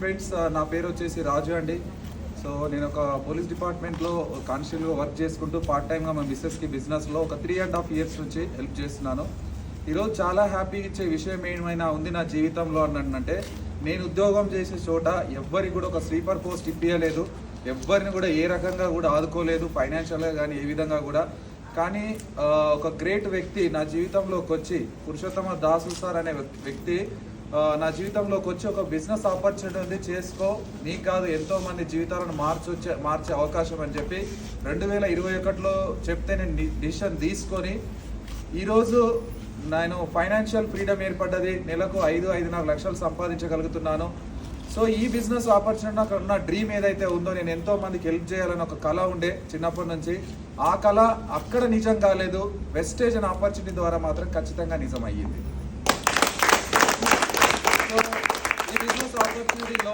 Friends, నా పేరు వచ్చేసి రాజు అండి. సో నేను ఒక పోలీస్ డిపార్ట్మెంట్లో కానిస్టేబుల్గా వర్క్ చేసుకుంటూ పార్ట్ టైమ్గా మా మిస్సెస్కి బిజినెస్లో ఒక 3.5 years నుంచి హెల్ప్ చేస్తున్నాను. ఈరోజు చాలా హ్యాపీ ఇచ్చే విషయం ఏమైనా ఉంది నా జీవితంలో అంటే, నేను ఉద్యోగం చేసే చోట ఎవ్వరికి కూడా ఒక స్లీపర్ పోస్ట్ ఇప్పించలేదు, ఎవ్వరిని కూడా ఏ రకంగా కూడా ఆదుకోలేదు, ఫైనాన్షియల్గా కానీ ఏ విధంగా కూడా. కానీ ఒక గ్రేట్ వ్యక్తి నా జీవితంలోకి వచ్చి, పురుషోత్తమ దాసు సార్ అనే వ్యక్తి నా జీవితంలోకి వచ్చి ఒక బిజినెస్ ఆపర్చునిటీ ఉంది, చేసుకో, నీకు కాదు ఎంతోమంది జీవితాలను మార్చే అవకాశం అని చెప్పి 2021లో చెప్తే నేను డిసిషన్ తీసుకొని ఈరోజు నేను ఫైనాన్షియల్ ఫ్రీడమ్ ఏర్పడ్డది. నెలకు 5-5.5 లక్షలు సంపాదించగలుగుతున్నాను. సో ఈ బిజినెస్ ఆపర్చునిటీ నాకు ఉన్న డ్రీమ్ ఏదైతే ఉందో, నేను ఎంతో మందికి హెల్ప్ చేయాలని ఒక కళ ఉండే చిన్నప్పటి నుంచి, ఆ కళ అక్కడ నిజం కాలేదు, వెస్టేజ్ అనే ఆపర్చునిటీ ద్వారా మాత్రం ఖచ్చితంగా నిజం అయ్యింది. ఈ బిజినెస్ ఆపర్చునిటీలో